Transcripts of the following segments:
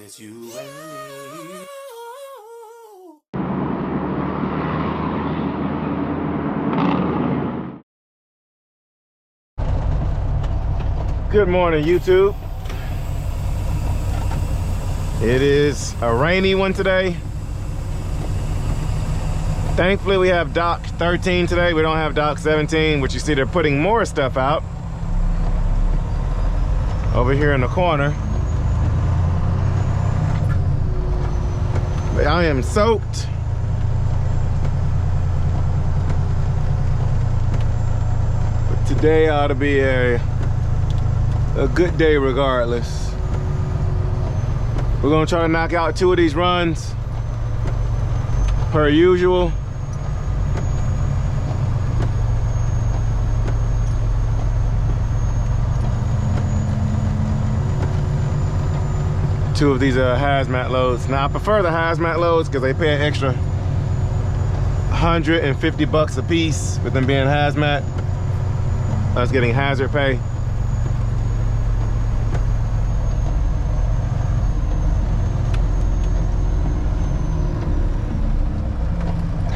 it's you and me. Good morning, YouTube. It is a rainy one today. Thankfully, we have dock 13 today. We don't have dock 17, which you see they're putting more stuff out over here in the corner. But I am soaked. But today ought to be a good day regardless. We're gonna try to knock out 2 of these runs per usual. Two of these hazmat loads. Now I prefer the hazmat loads because they pay an extra 150 bucks a piece with them being hazmat. Us getting hazard pay.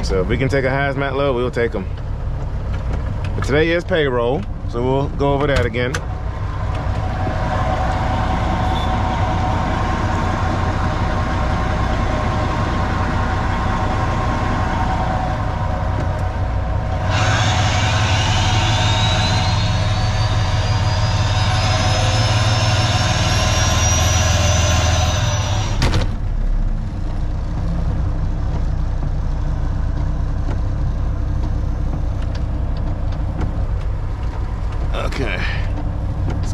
So if we can take a hazmat load, we'll take them. But today is payroll, so we'll go over that again.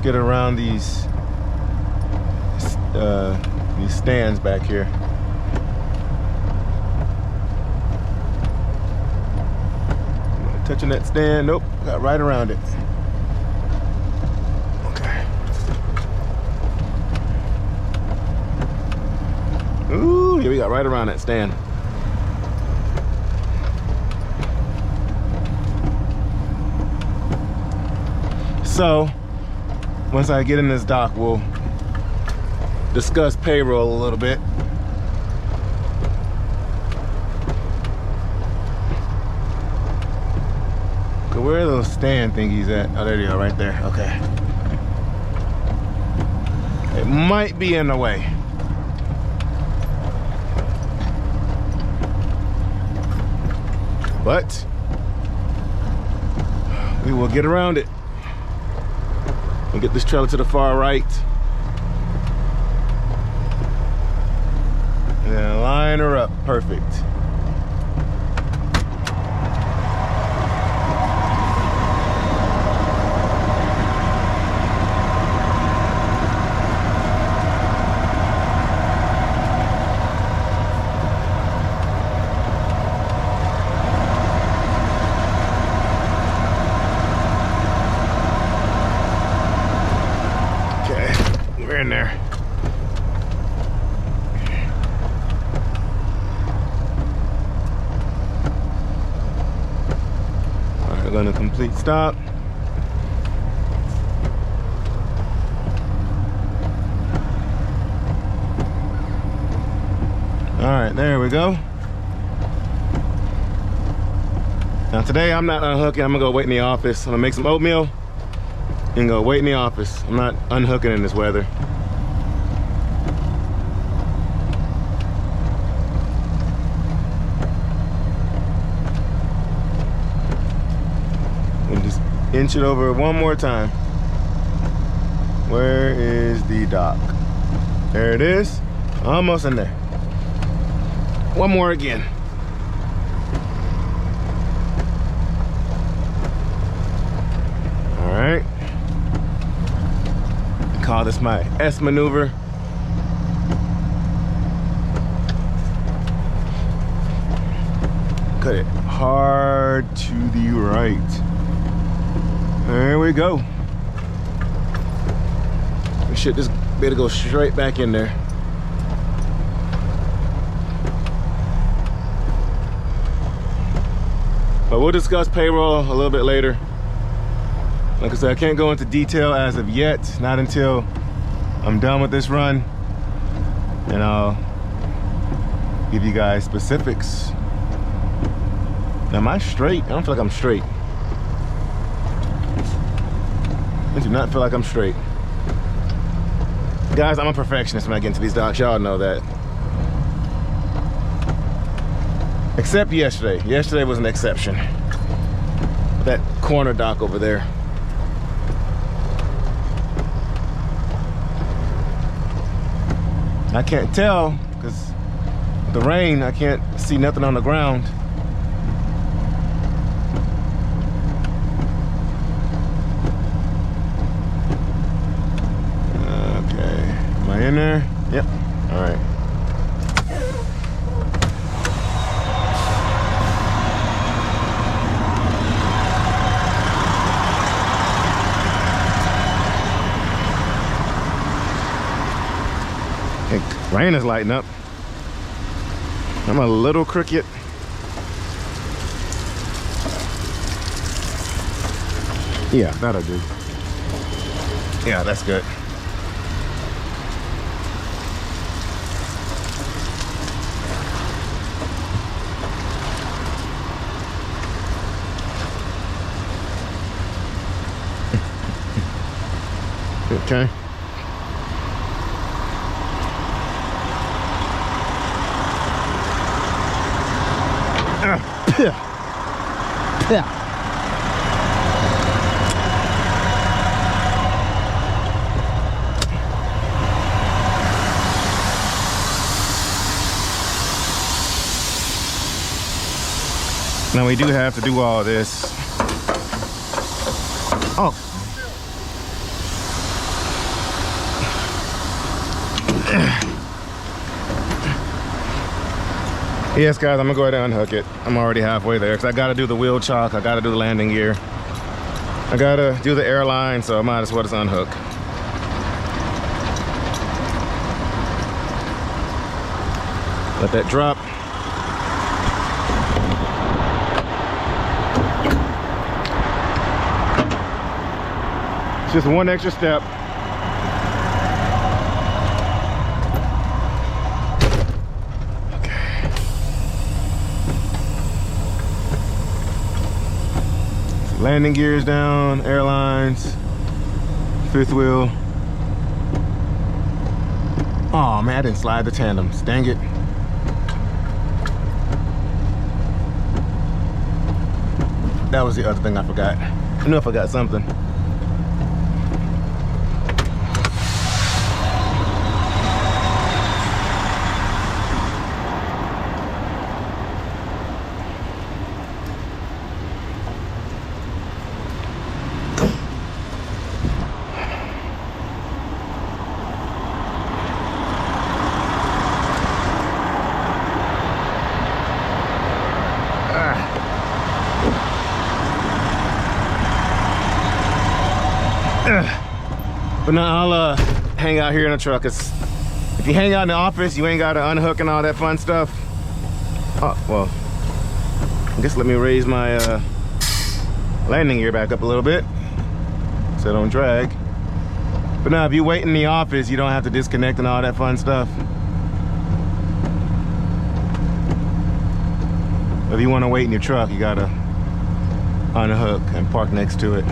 Get around these stands back here. Am I touching that stand? Nope, got right around it. Okay. Ooh, yeah, we got right around that stand. So once I get in this dock, we'll discuss payroll a little bit. Okay, where are those stand thingies at? Oh, there they are, right there. Okay. It might be in the way. But we will get around it. We'll get this trailer to the far right. And then line her up, perfect. In there. All right, we're gonna complete stop. All right, there we go. Now today I'm not unhooking. I'm gonna go wait in the office. I'm gonna make some oatmeal and go wait in the office. I'm not unhooking in this weather. And just inch it over one more time. Where is the dock? There it is. Almost in there. One more again. All right. Call this my S maneuver. Cut it hard to the right. There we go. We should just be able to go straight back in there. But we'll discuss payroll a little bit later. Like I said, I can't go into detail as of yet, not until I'm done with this run. and I'll give you guys specifics. Am I straight? I don't feel like I'm straight. I do not feel like I'm straight. Guys, I'm a perfectionist when I get into these docks. Y'all know that. Except yesterday. Yesterday was an exception. That corner dock over there. I can't tell because the rain, I can't see nothing on the ground. Okay, am I in there? Yep, all right. Rain is lighting up. I'm a little crooked. Yeah, that'll do. Yeah, that's good. Okay. Yeah. Now we do have to do all this. Oh. Yes, guys, I'm gonna go ahead and unhook it. I'm already halfway there because I gotta do the wheel chock, I gotta do the landing gear, I gotta do the airline, so I might as well just unhook. Let that drop. It's just one extra step. Landing gears down, airlines, fifth wheel. Oh man, I didn't slide the tandems, dang it. That was the other thing I forgot. I knew I forgot something. But now I'll hang out here in the truck. If you hang out in the office, you ain't got to unhook and all that fun stuff. Oh, well, I guess let me raise my landing gear back up a little bit so it don't drag. But now if you wait in the office, you don't have to disconnect and all that fun stuff. If you want to wait in your truck, you gotta unhook and park next to it.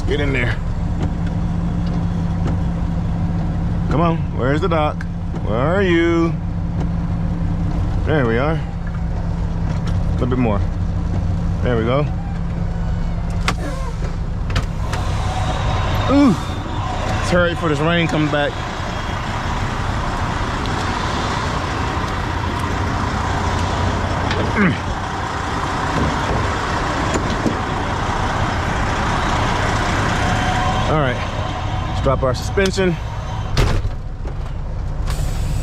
Get in there. Come on, where's the dock? Where are you? There we are. A little bit more. There we go. Ooh, let's hurry for this rain coming back. All right, let's drop our suspension.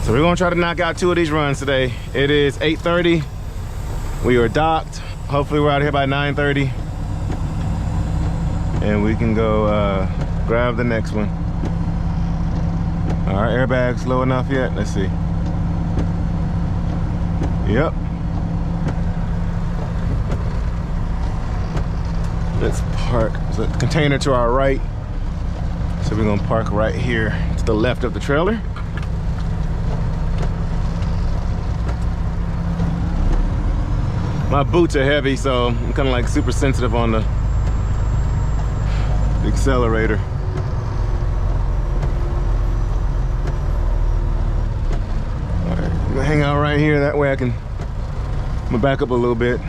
So we're gonna try to knock out 2 of these runs today. It is 8:30. We are docked. Hopefully we're out of here by 9:30. And we can go grab the next one. All right, airbags low enough yet? Let's see. Yep. Let's park. There's a container to our right. So we're gonna park right here to the left of the trailer. My boots are heavy, so I'm kind of like super sensitive on the accelerator. All right, I'm gonna hang out right here. That way I'm gonna back up a little bit.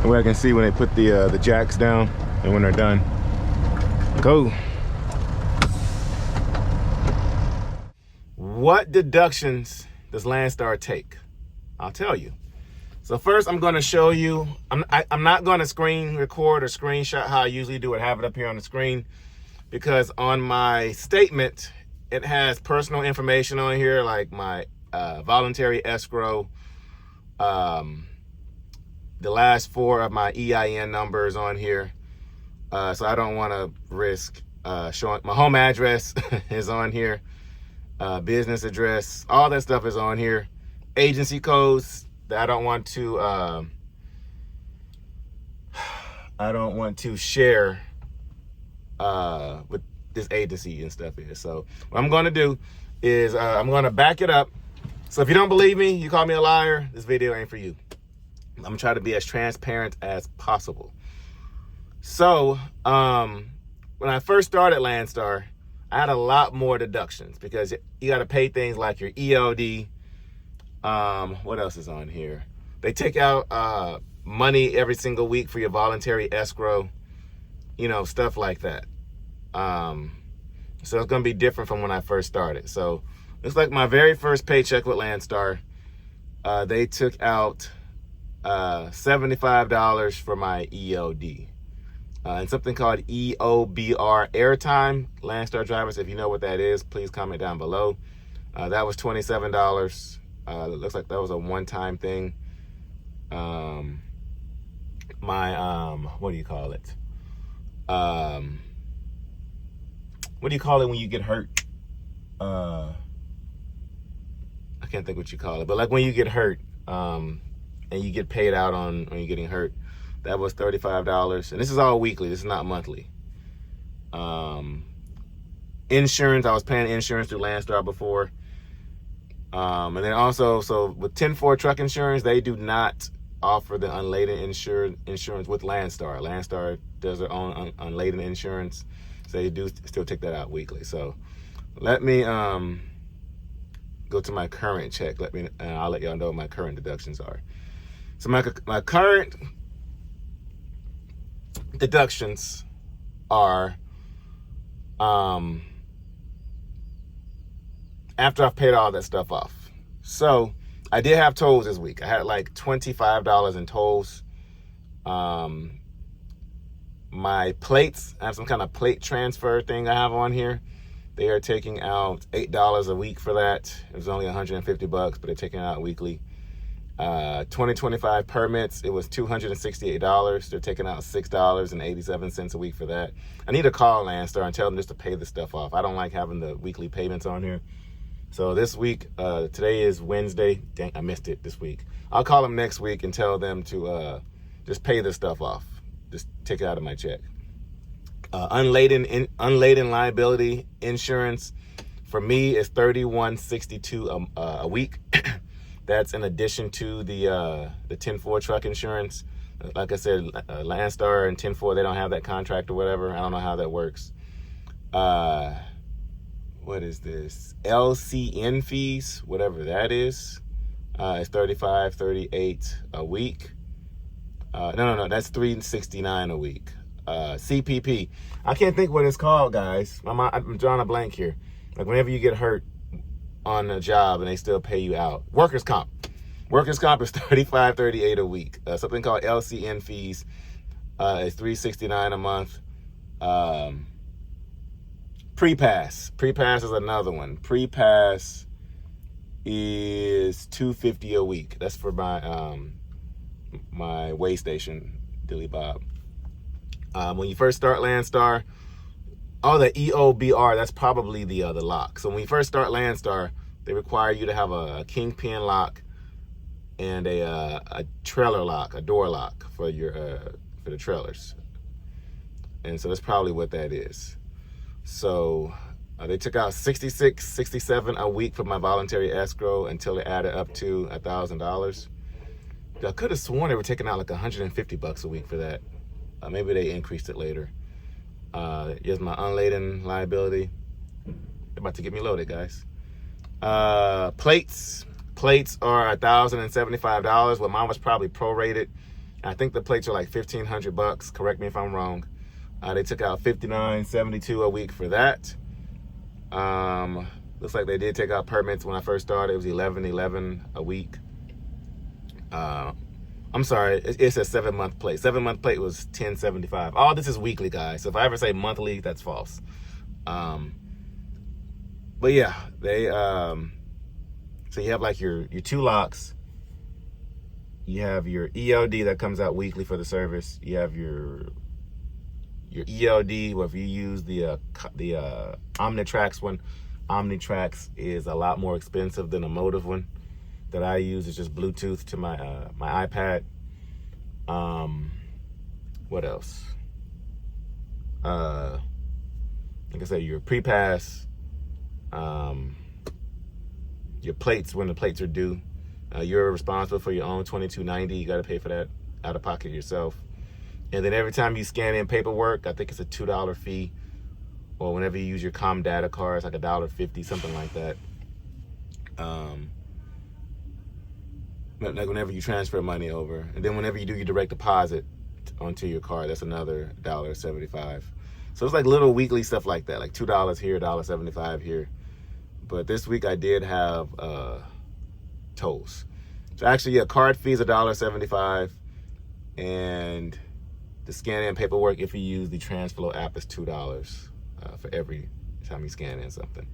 That way I can see when they put the jacks down and when they're done. Go. What deductions does Landstar take? I'll tell you. So first I'm going to show you, I'm not going to screen record or screenshot how I usually do it, have it up here on the screen, because on my statement, it has personal information on here, like my voluntary escrow, the last 4 of my EIN numbers on here. So I don't want to risk showing my home address is on here, business address, all that stuff is on here. Agency codes that I don't want to share with this agency and stuff here. So what I'm going to do is I'm going to back it up. So if you don't believe me, you call me a liar, this video ain't for you. I'm going to try to be as transparent as possible. So when I first started Landstar, I had a lot more deductions because you got to pay things like your ELD. What else is on here? They take out money every single week for your voluntary escrow, you know, stuff like that. So it's going to be different from when I first started. So it's like my very first paycheck with Landstar, they took out $75 for my ELD. And something called EOBR airtime. Landstar drivers, if you know what that is, please comment down below. That was $27. It looks like that was a one-time thing. What do you call it? What do you call it when you get hurt? I can't think what you call it, but like when you get hurt, and you get paid out on you getting hurt, that was $35. And this is all weekly, this is not monthly. Insurance, I was paying insurance through Landstar before. And then also, so with 10-4 truck insurance, they do not offer the unladen insurance with Landstar. Landstar does their own unladen insurance, so they do still take that out weekly. So let me go to my current check. I'll let y'all know what my current deductions are. So my current deductions are after I've paid all that stuff off. So I did have tolls this week. I had like $25 in tolls. My plates, I have some kind of plate transfer thing I have on here. They are taking out $8 a week for that. It was only $150, but they're taking it out weekly. 2025 permits, it was $268. They're taking out $6.87 a week for that. I need to call Landstar and tell them just to pay this stuff off. I don't like having the weekly payments on here. So this week, today is Wednesday. Dang, I missed it this week. I'll call them next week and tell them to just pay this stuff off. Just take it out of my check. Unladen liability insurance for me is $31.62 a week. That's in addition to the 10-4 truck insurance. Like I said, Landstar and 10-4, they don't have that contract or whatever. I don't know how that works. What is this? LCN fees, whatever that is. It's $35.38 a week. No, that's $369 a week. CPP, I can't think what it's called, guys. I'm drawing a blank here. Like whenever you get hurt on a job and they still pay you out. Workers' comp. Workers' comp is $35.38 a week. Something called LCN fees is $369 a month. Pre-pass. Pre-pass is another one. Pre-pass is $250 a week. That's for my my way station, Dilly Bob. When you first start Landstar, Oh, the EOBR, that's probably the lock. So when we first start Landstar, they require you to have a kingpin lock and a trailer lock, a door lock for the trailers. And so that's probably what that is. So they took out $66, $67 a week for my voluntary escrow until it added up to $1,000. I could have sworn they were taking out like $150 a week for that. Maybe they increased it later. Here's my unladen liability. They're about to get me loaded, guys. Plates are $1,075. Well, mine was probably prorated. I think the plates are like $1,500. Correct me if I'm wrong. They took out $59.72 a week for that. Looks like they did take out permits when I first started. It was $11.11 a week. I'm sorry, it's a 7-month plate. 7-month plate was $10.75. All this is weekly, guys. So if I ever say monthly, that's false. But yeah, they so you have like your 2 locks. You have your ELD that comes out weekly for the service. You have your ELD, well, if you use the Omnitrax one. Omnitrax is a lot more expensive than a Motive one that I use. It's just Bluetooth to my my iPad. What else? Like I said, your pre-pass, your plates when the plates are due. You're responsible for your own $22.90. You got to pay for that out of pocket yourself. And then every time you scan in paperwork, I think it's a $2 fee. Or whenever you use your Com Data card, it's like $1.50, something like that. Like whenever you transfer money over. And then whenever you do your direct deposit onto your card, that's another $1.75. So it's like little weekly stuff like that, like $2 here, $1.75 here. But this week I did have tolls. So actually, yeah, card fee is $1.75, and the scan-in paperwork, if you use the TransFlow app, is $2 for every time you scan in something.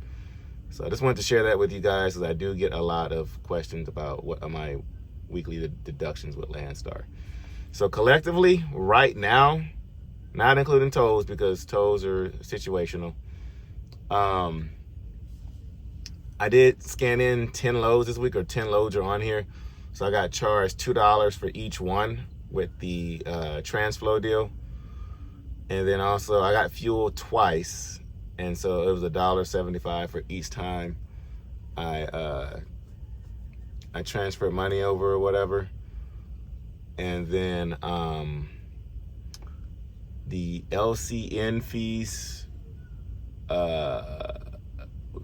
So I just wanted to share that with you guys, because I do get a lot of questions about what are my weekly deductions with Landstar. So collectively, right now, not including tolls, because tolls are situational, I did scan in 10 loads this week, or 10 loads are on here. So I got charged $2 for each one with the TransFlow deal. And then also I got fuel twice. And so it was $1.75 for each time I transferred money over or whatever. And then the LCN fees,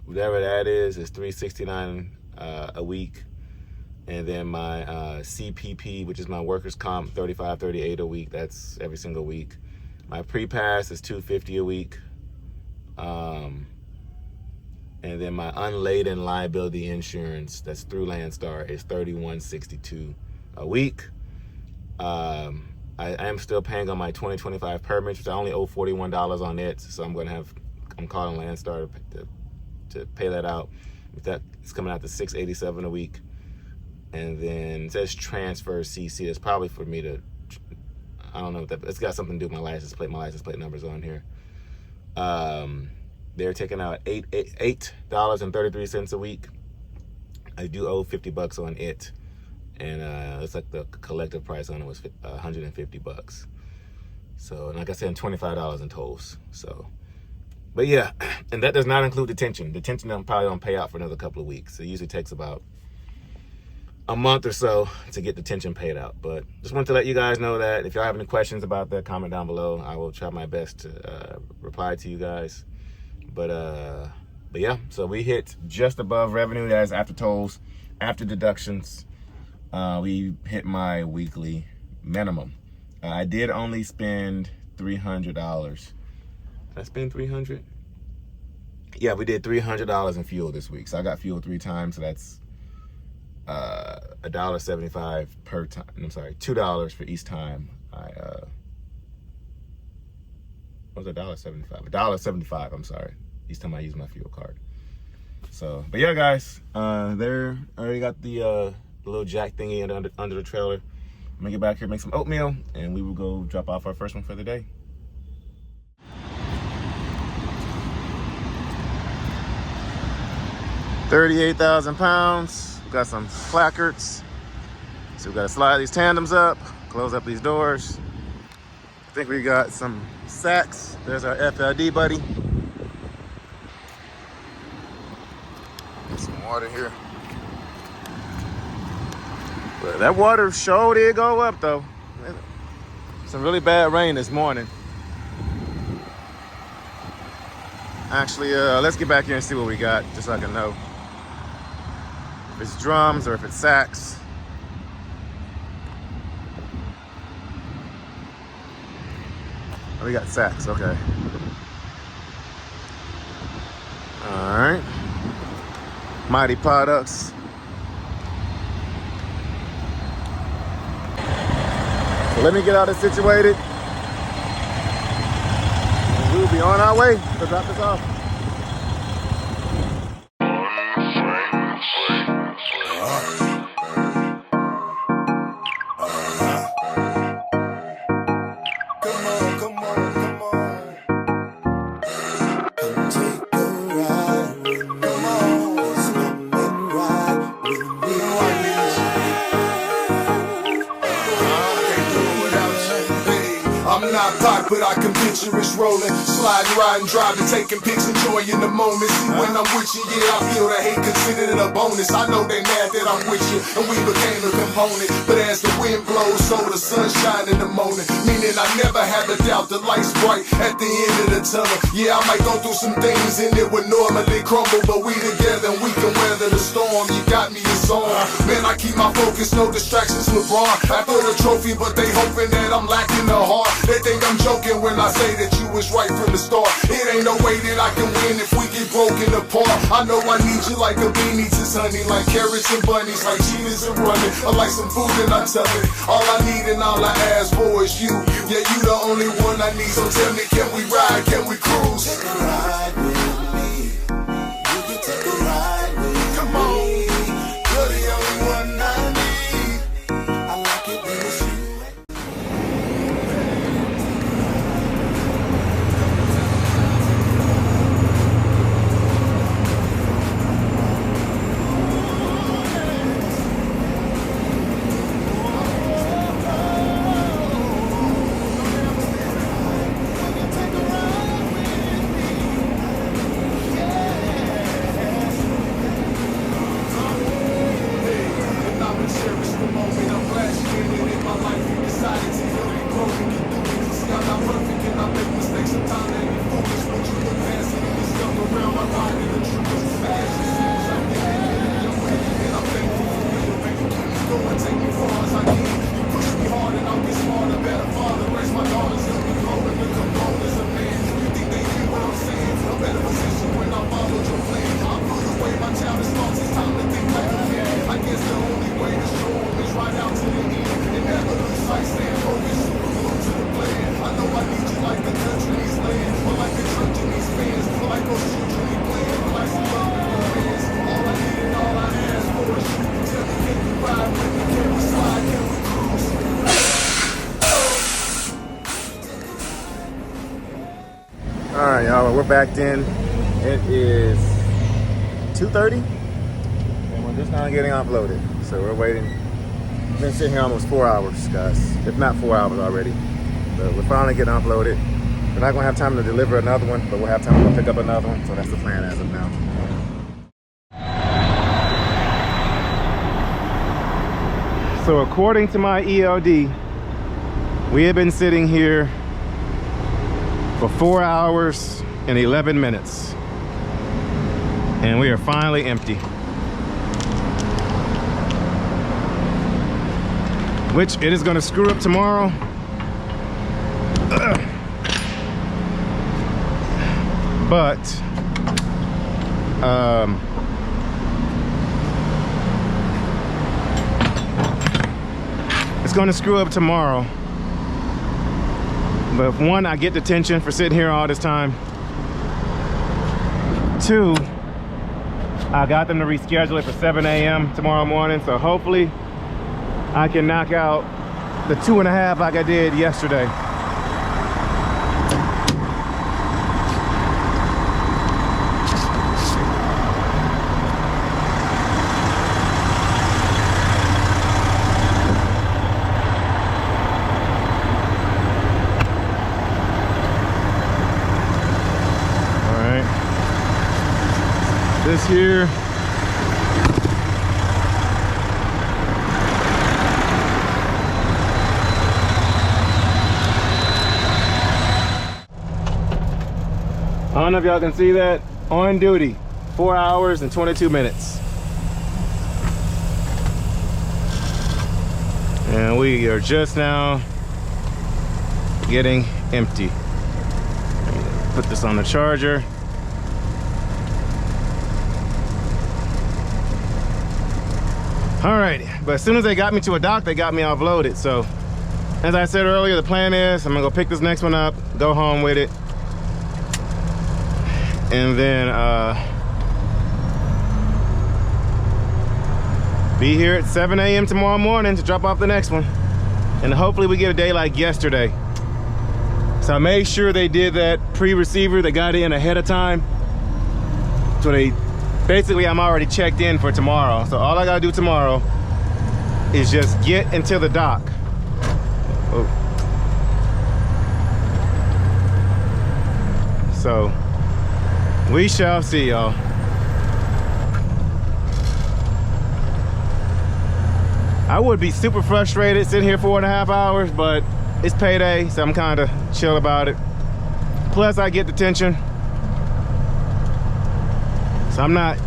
whatever that is $369 a week. And then my CPP, which is my workers' comp, $35.38 a week. That's every single week. My pre-pass is $250 a week. And then my unladen liability insurance, that's through Landstar, is $31.62 a week. I am still paying on my 2025 permits, which I only owe $41 on it. So I'm calling Landstar to pay that out. That it's coming out to $687 a week. And then it says transfer CC. It's probably for me to, I don't know what that, it's got something to do with my license plate. My license plate number's on here. They're taking out $8.33 a week. I do owe $50 on it. And it's like the collective price on it was $150. So, like I said, $25 in tolls. So, but yeah, and that does not include detention. Detention probably don't pay out for another couple of weeks. It usually takes about a month or so to get detention paid out. But just wanted to let you guys know that if y'all have any questions about that, comment down below. I will try my best to reply to you guys. But yeah, so we hit just above revenue. That is after tolls, after deductions. We hit my weekly minimum. I did only spend $300. Did I spend $300? Yeah, we did $300 in fuel this week. So I got fuel 3 times. So that's $1.75 per time. I'm sorry, $2 for each time. What was $1.75? $1.75. I'm sorry. Each time I use my fuel card. So, but yeah, guys, there I already got the little jack thingy under the trailer. I'm gonna get back here, make some oatmeal, and we will go drop off our first one for the day. 38,000 pounds. We got some placards. So we gotta slide these tandems up, close up these doors. I think we got some sacks. There's our FLD buddy. Get some water here. But that water sure did go up though. Some really bad rain this morning. Actually, let's get back here and see what we got, just so I can know if it's drums or if it's sacks. Oh, we got sacks, okay. All right. MyTee Products. So let me get all this situated. And we'll be on our way to drop this off. But I can picture us rolling, sliding, riding, driving, taking pics, enjoying the moment. See, when I'm with you, yeah, I feel the hate, consider it a bonus. I know they mad that I'm with you, and we became a component. But as the wind blows, so the sun shine in the morning. Meaning I never have a doubt the light's bright at the end of the tunnel. Yeah, I might go through some things and it would normally crumble, but we together and we can weather the storm. You got me, it's on. Man, I keep my focus, no distractions, LeBron. After the trophy, but they hoping that I'm lacking the heart. They think I'm joking when I say that you was right from the start. It ain't no way that I can win if we get broken apart. I know I need you like a bee needs his honey, like carrots and bunnies, like cheetahs and running. I like some food and I'm telling. All I need and all I ask for is you. Yeah, you the only one I need. So tell me, can we ride? Can we cruise? Take a ride with me. You can take a ride with me. Come on. You're the only one I need. I like it when it's you. We're backed in. It is 2:30 and we're just now getting offloaded. So we're waiting. We've been sitting here almost 4 hours, guys. If not 4 hours already. But we're finally getting offloaded. We're not gonna have time to deliver another one, but we'll have time to pick up another one. So that's the plan as of now. So according to my ELD, we have been sitting here for 4 hours and 11 minutes. And we are finally empty. Which it is gonna screw up tomorrow. But it's gonna screw up tomorrow. But one, I get detention for sitting here all this time. Two, I got them to reschedule it for 7 a.m. tomorrow morning, so hopefully I can knock out the 2.5 like I did yesterday. This here. I don't know if y'all can see that. On duty, 4 hours and 22 minutes. And we are just now getting empty. Put this on the charger. Alright, but as soon as they got me to a dock, they got me offloaded. So, as I said earlier, the plan is I'm gonna go pick this next one up, go home with it, and then be here at 7 a.m. tomorrow morning to drop off the next one. And hopefully we get a day like yesterday. So I made sure they did that pre-receiver. They got in ahead of time. So they, basically I'm already checked in for tomorrow. So all I gotta do tomorrow is just get into the dock. Oh. So we shall see, y'all. I would be super frustrated sitting here 4.5 hours, but it's payday, so I'm kind of chill about it. Plus, I get detention, so I'm not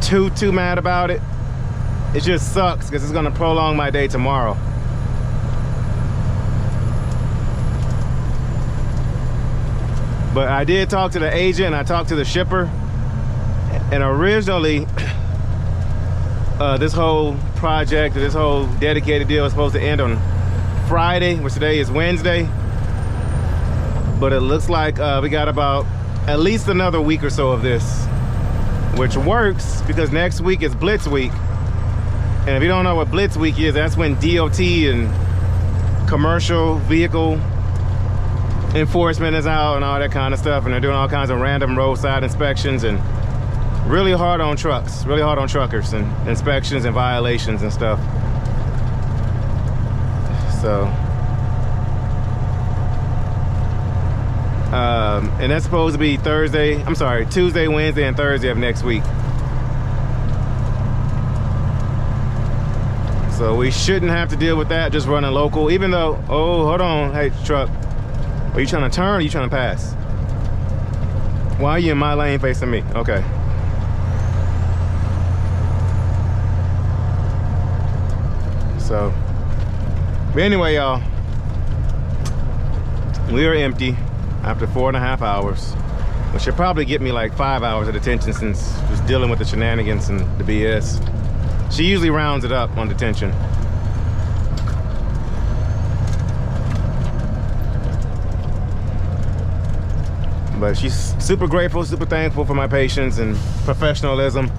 too mad about it. It just sucks because it's gonna prolong my day tomorrow. But I did talk to the agent and I talked to the shipper, and originally this whole project, this whole dedicated deal was supposed to end on Friday, which today is Wednesday. But it looks like we got about at least another week or so of this, which works because next week is Blitz Week. And if you don't know what Blitz Week is, that's when DOT and commercial vehicle enforcement is out and all that kind of stuff, and they're doing all kinds of random roadside inspections and really hard on trucks, really hard on truckers, and inspections and violations and stuff. So and that's supposed to be Tuesday, Wednesday, and Thursday of next week. So we shouldn't have to deal with that just running local, even though, oh, hold on, hey truck, are you trying to turn or are you trying to pass? Why are you in my lane facing me? Okay. So, but anyway, y'all, we are empty after 4.5 hours, which should probably get me like 5 hours of detention since just dealing with the shenanigans and the BS. She usually rounds it up on detention. But she's super grateful, super thankful for my patience and professionalism.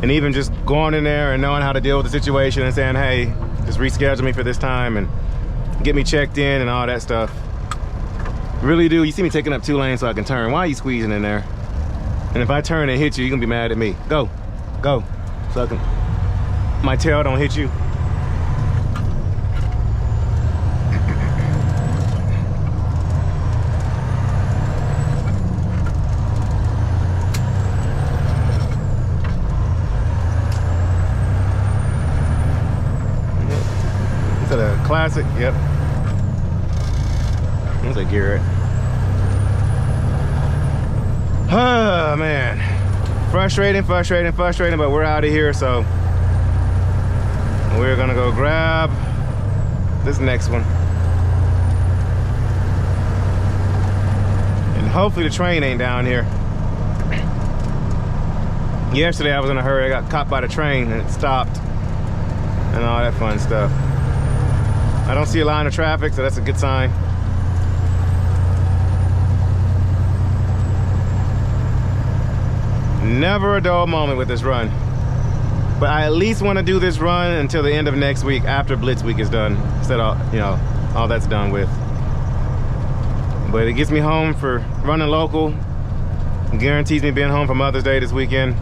And even just going in there and knowing how to deal with the situation and saying, hey, just reschedule me for this time and get me checked in and all that stuff. Really do. You see me taking up 2 lanes so I can turn. Why are you squeezing in there? And if I turn and hit you, you're gonna be mad at me. Go, go. So I can, my tail don't hit you. Is that a classic? Yep. That's a Garrett. Oh man. Frustrating, but we're out of here, so we're gonna go grab this next one. And hopefully the train ain't down here. Yesterday I was in a hurry, I got caught by the train and it stopped and all that fun stuff. I don't see a line of traffic, so that's a good sign. Never a dull moment with this run. But I at least want to do this run until the end of next week, after Blitz Week is done. Instead of, you know, all that's done with. But it gets me home for running local. It guarantees me being home for Mother's Day this weekend.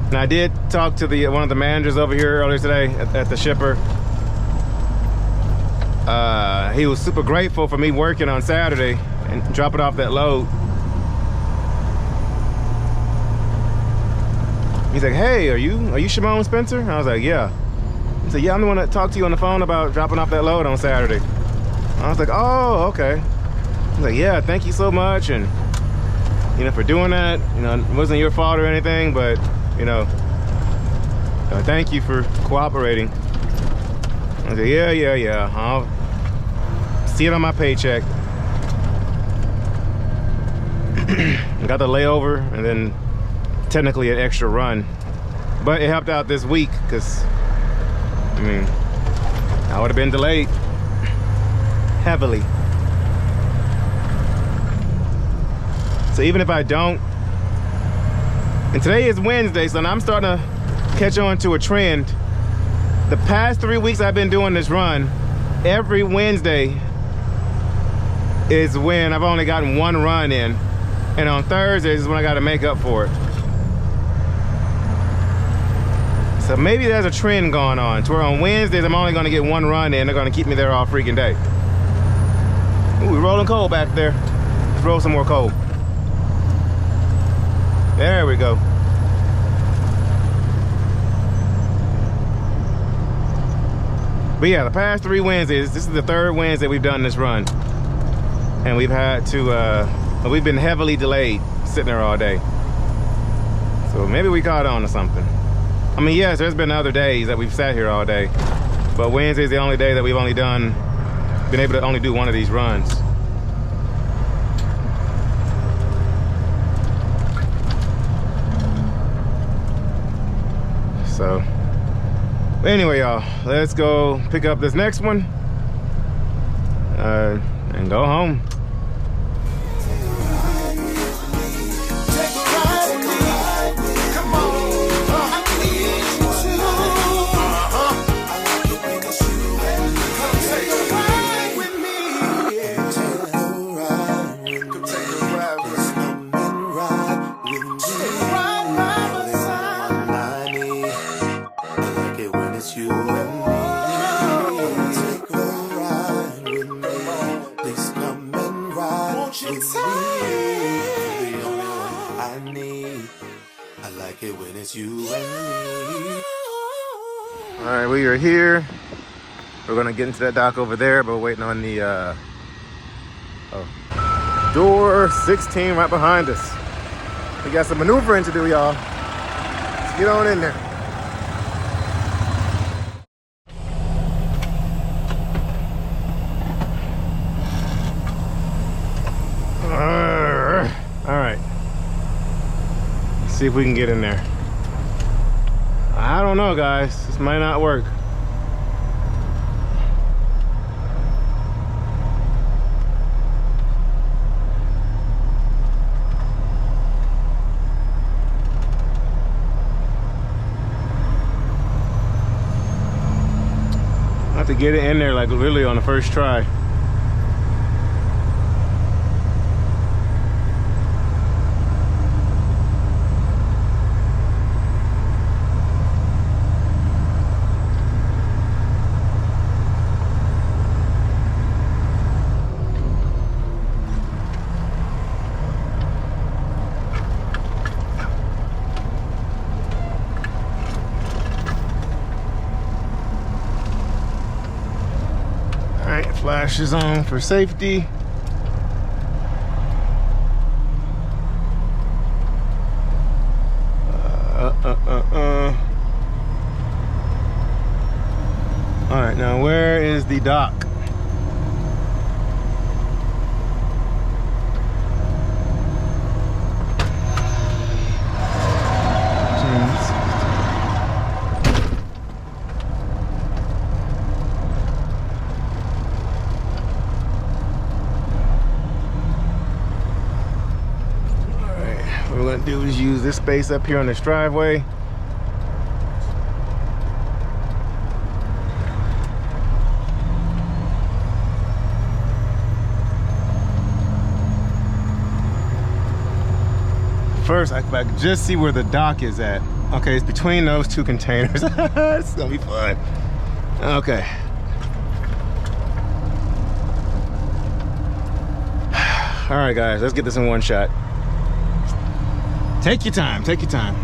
And I did talk to one of the managers over here earlier today at the shipper. He was super grateful for me working on Saturday and dropping off that load. He's like, hey, are you Shymon Spencer? And I was like, yeah. He said, yeah, I'm the one that talked to you on the phone about dropping off that load on Saturday. I was like, oh, okay. He's like, yeah, thank you so much, and you know, for doing that. You know, it wasn't your fault or anything, but you know, thank you for cooperating. I said, yeah. I'll see it on my paycheck. Got the layover and then technically an extra run, but it helped out this week because I mean, I would have been delayed heavily. So even if I don't, and today is Wednesday, so now I'm starting to catch on to a trend. The past 3 weeks I've been doing this run, every Wednesday is when I've only gotten one run in, and on Thursdays is when I got to make up for it. So maybe there's a trend going on to where on Wednesdays I'm only going to get one run in. They're going to keep me there all freaking day. Ooh, we're rolling coal back there. Let's roll some more coal. There we go. But yeah, the past 3 Wednesdays, this is the 3rd Wednesday we've done this run. And we've had to, we've been heavily delayed, sitting there all day. So maybe we caught on to something. I mean, yes, there's been other days that we've sat here all day, but Wednesday's the only day that we've only been able to only do one of these runs. So, but anyway, y'all, let's go pick up this next one and go home. All right, we are here. We're gonna get into that dock over there, but we're waiting on the door 16 right behind us. We got some maneuvering to do, y'all. Let's get on in there. All right. Let's see if we can get in there. I don't know, guys. This might not work. I have to get it in there like literally on the first try. Flash is on for safety. All right, now where is the dock? What we're gonna do is use this space up here on this driveway. First, I can just see where the dock is at. Okay, it's between those two containers. It's gonna be fun. Okay. All right, guys, let's get this in one shot. Take your time, take your time.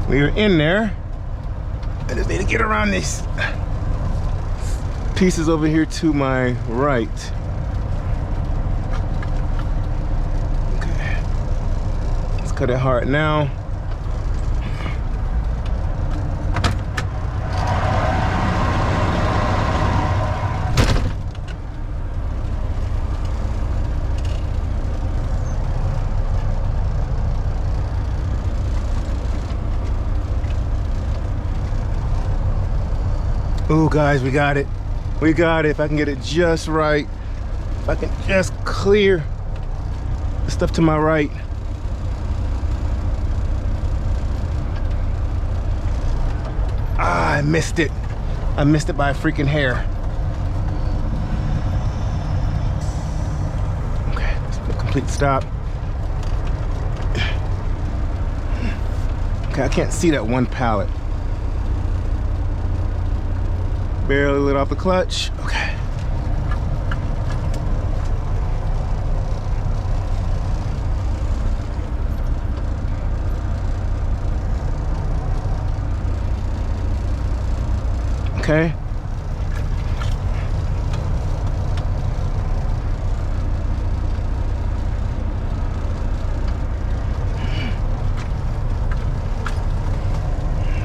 We are in there. I just need to get around these pieces over here to my right. Okay. Let's cut it hard now. Oh, guys, we got it. We got it. If I can get it just right, if I can just clear the stuff to my right. Ah, I missed it. I missed it by a freaking hair. Okay, let's put a complete stop. Okay, I can't see that one pallet. Barely lit off the clutch. Okay. Okay.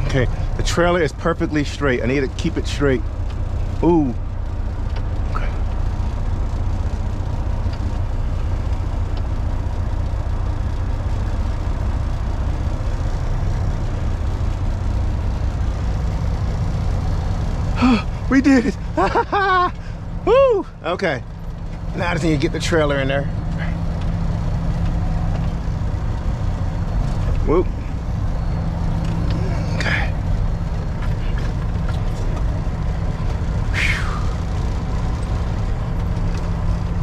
Okay, the trailer is perfectly straight. I need to keep it straight. Ooh. Okay. We did it. Woo. Okay. Now I just need to get the trailer in there. Whoop.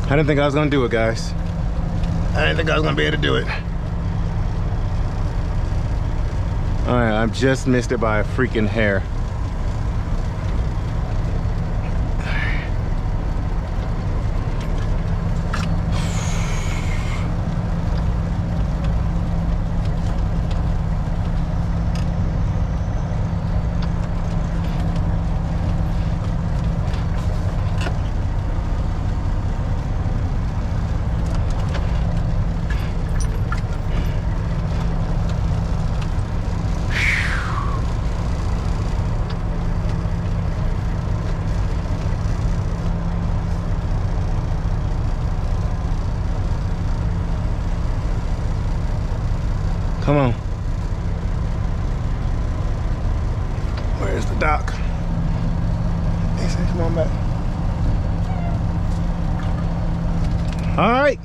I didn't think I was gonna do it, guys. I didn't think I was gonna be able to do it. All right, I've just missed it by a freaking hair. Come on. Where's the dock? He said, come on back. All right.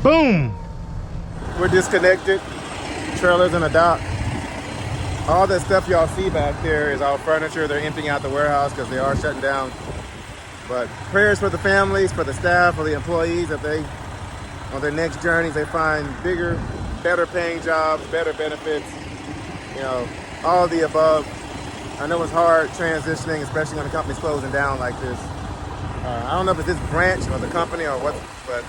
Boom. We're disconnected. Trailers in the dock. All that stuff y'all see back there is our furniture. They're emptying out the warehouse because they are shutting down. But prayers for the families, for the staff, for the employees, if they, on their next journeys, they find bigger, better paying jobs, better benefits, you know, all of the above. I know it's hard transitioning, especially when the company's closing down like this. I don't know if it's this branch or the company or what, but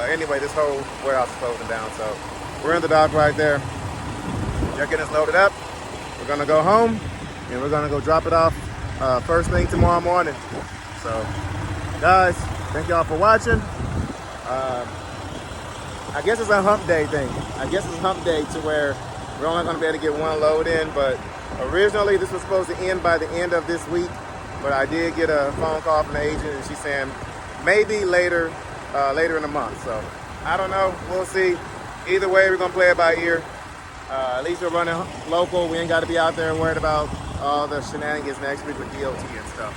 anyway, this whole warehouse is closing down. So we're in the dock right there. They're getting us loaded up. We're gonna go home and we're gonna go drop it off first thing tomorrow morning. So guys, thank y'all for watching. I guess it's a hump day thing. I guess it's hump day to where we're only gonna be able to get one load in, but originally this was supposed to end by the end of this week, but I did get a phone call from the agent and she's saying maybe later in the month. So I don't know, we'll see. Either way, we're gonna play it by ear. At least we're running local. We ain't gotta be out there and worried about all the shenanigans next week with DOT and stuff.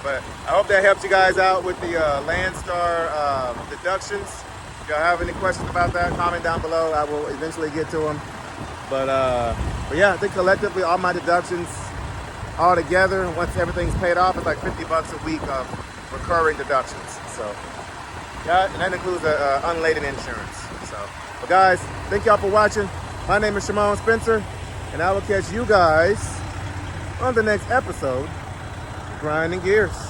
But I hope that helped you guys out with the Landstar deductions. If y'all have any questions about that, comment down below. I will eventually get to them. But yeah, I think collectively all my deductions all together, once everything's paid off, it's like $50 a week of recurring deductions. So yeah, and that includes unladen insurance. So, but guys, thank y'all for watching. My name is Shymon Spencer, and I will catch you guys on the next episode of Grinding Gears.